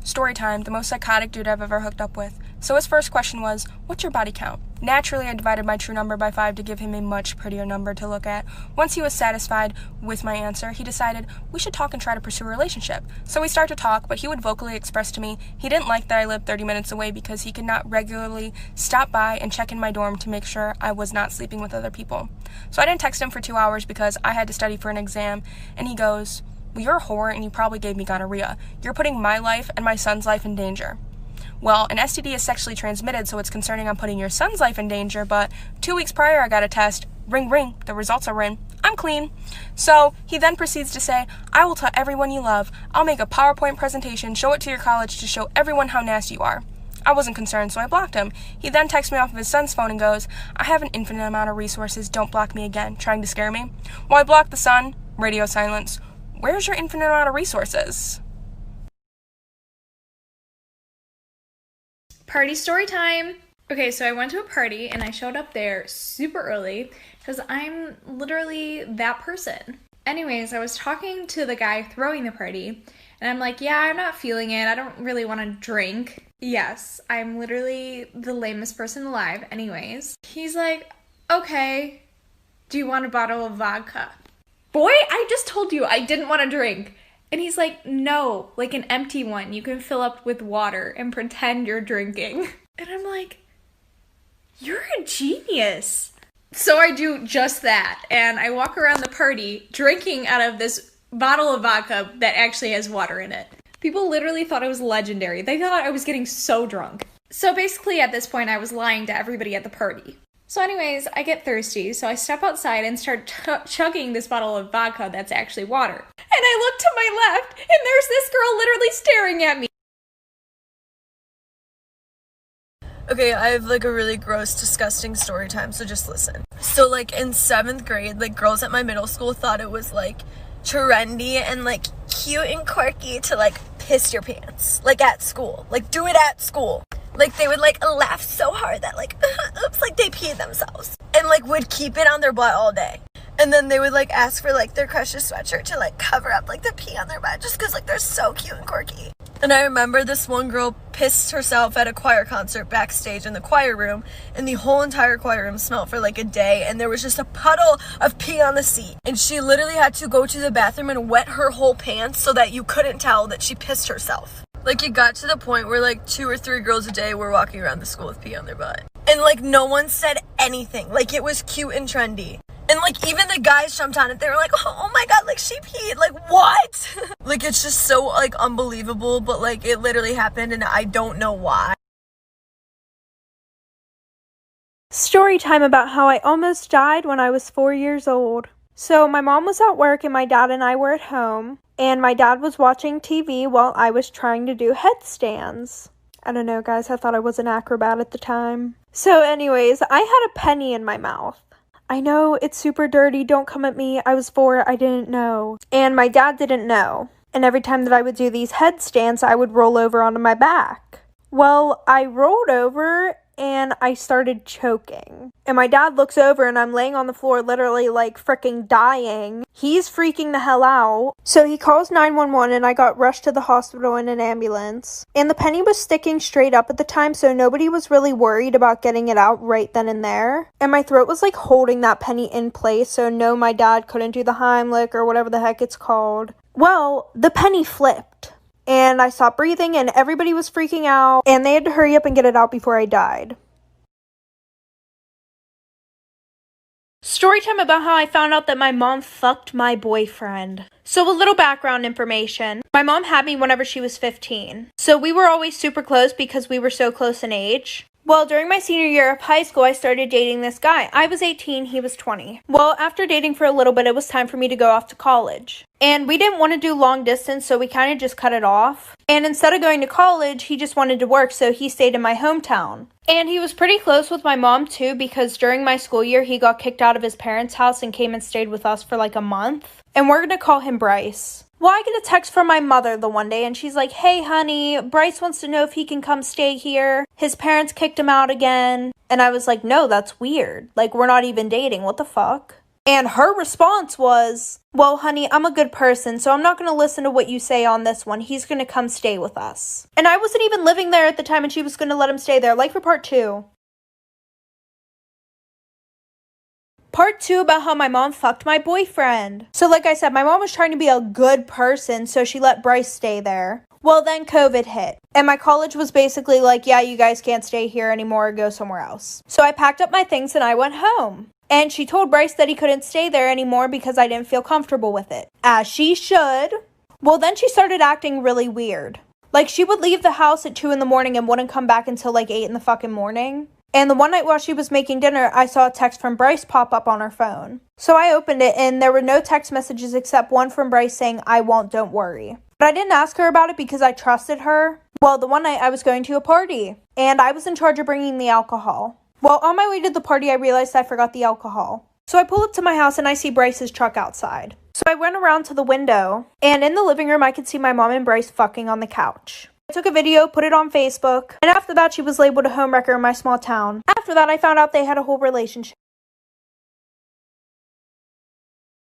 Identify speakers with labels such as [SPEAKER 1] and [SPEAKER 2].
[SPEAKER 1] Story time, the most psychotic dude I've ever hooked up with. So his first question was, what's your body count? Naturally, I divided my true number by 5 to give him a much prettier number to look at. Once he was satisfied with my answer, he decided we should talk and try to pursue a relationship. So we started to talk, but he would vocally express to me he didn't like that I lived 30 minutes away because he could not regularly stop by and check in my dorm to make sure I was not sleeping with other people. So I didn't text him for 2 hours because I had to study for an exam, and he goes, well, you're a whore and you probably gave me gonorrhea. You're putting my life and my son's life in danger. Well, an STD is sexually transmitted, so it's concerning I'm putting your son's life in danger, but 2 weeks prior I got a test. Ring, ring. The results are in. I'm clean. So he then proceeds to say, I will tell everyone you love. I'll make a PowerPoint presentation, show it to your college to show everyone how nasty you are. I wasn't concerned, so I blocked him. He then texts me off of his son's phone and goes, I have an infinite amount of resources. Don't block me again. Trying to scare me. Well, I blocked the son. Radio silence. Where's your infinite amount of resources?
[SPEAKER 2] Party story time! Okay, so I went to a party and I showed up there super early because I'm literally that person. Anyways, I was talking to the guy throwing the party and I'm like, yeah, I'm not feeling it. I don't really want to drink. Yes, I'm literally the lamest person alive. Anyways, he's like, okay, do you want a bottle of vodka? Boy, I just told you I didn't want to drink. And he's like, no, like an empty one you can fill up with water and pretend you're drinking. And I'm like, you're a genius. So I do just that. And I walk around the party drinking out of this bottle of vodka that actually has water in it. People literally thought it was legendary. They thought I was getting so drunk. So basically at this point I was lying to everybody at the party. So anyways, I get thirsty, so I step outside and start chugging this bottle of vodka that's actually water. And I look to my left, and there's this girl literally staring at me.
[SPEAKER 3] Okay, I have like a really gross, disgusting story time, so just listen. So like in 7th grade, like girls at my middle school thought it was like trendy and like cute and quirky to like piss your pants, like at school, like do it at school. Like, they would, like, laugh so hard that, like, oops, like, they peed themselves. And, like, would keep it on their butt all day. And then they would, like, ask for, like, their crush's sweatshirt to, like, cover up, like, the pee on their butt. Just because, like, they're so cute and quirky. And I remember this one girl pissed herself at a choir concert backstage in the choir room. And the whole entire choir room smelled for, like, a day. And there was just a puddle of pee on the seat. And she literally had to go to the bathroom and wet her whole pants so that you couldn't tell that she pissed herself. Like, it got to the point where, like, 2 or 3 girls a day were walking around the school with pee on their butt. And, like, no one said anything. Like, it was cute and trendy. And, like, even the guys jumped on it. They were like, oh my god, like, she peed. Like, what? Like, it's just so, like, unbelievable. But, like, it literally happened, and I don't know why.
[SPEAKER 4] Story time about how I almost died when I was 4 years old. So, my mom was at work, and my dad and I were at home. And my dad was watching TV while I was trying to do headstands. I don't know, guys. I thought I was an acrobat at the time. So anyways, I had a penny in my mouth. I know, it's super dirty. Don't come at me. I was 4. I didn't know. And my dad didn't know. And every time that I would do these headstands, I would roll over onto my back. Well, I rolled over and I started choking. And my dad looks over and I'm laying on the floor literally like freaking dying. He's freaking the hell out. So he calls 911 and I got rushed to the hospital in an ambulance. And the penny was sticking straight up at the time, so nobody was really worried about getting it out right then and there. And my throat was like holding that penny in place, so no, my dad couldn't do the Heimlich or whatever the heck it's called. Well, the penny flipped. And I stopped breathing and everybody was freaking out and they had to hurry up and get it out before I died. Story time about how I found out that my mom fucked my boyfriend. So a little background information. My mom had me whenever she was 15. So we were always super close because we were so close in age. Well, during my senior year of high school, I started dating this guy. I was 18, he was 20. Well, after dating for a little bit, it was time for me to go off to college. And we didn't want to do long distance, so we kind of just cut it off. And instead of going to college, he just wanted to work, so he stayed in my hometown. And he was pretty close with my mom, too, because during my school year, he got kicked out of his parents' house and came and stayed with us for like a month. And we're going to call him Bryce. Well, I get a text from my mother the one day, and she's like, hey, honey, Bryce wants to know if he can come stay here. His parents kicked him out again. And I was like, no, that's weird. Like, we're not even dating. What the fuck? And her response was, well, honey, I'm a good person, so I'm not going to listen to what you say on this one. He's going to come stay with us. And I wasn't even living there at the time, and she was going to let him stay there. Like for part 2. Part 2 about how my mom fucked my boyfriend. So like I said, my mom was trying to be a good person, so she let Bryce stay there. Well, then COVID hit, and my college was basically like, yeah, you guys can't stay here anymore, go somewhere else. So I packed up my things and I went home. And she told Bryce that he couldn't stay there anymore because I didn't feel comfortable with it. As she should. Well, then she started acting really weird. Like, she would leave the house at 2 in the morning and wouldn't come back until like 8 in the fucking morning. And the one night while she was making dinner, I saw a text from Bryce pop up on her phone. So I opened it, and there were no text messages except one from Bryce saying, I won't, don't worry. But I didn't ask her about it because I trusted her. Well, the one night I was going to a party, and I was in charge of bringing the alcohol. Well, on my way to the party, I realized I forgot the alcohol. So I pull up to my house, and I see Bryce's truck outside. So I went around to the window, and in the living room, I could see my mom and Bryce fucking on the couch. I took a video, put it on Facebook, and after that, she was labeled a homewrecker in my small town. After that, I found out they had a whole relationship.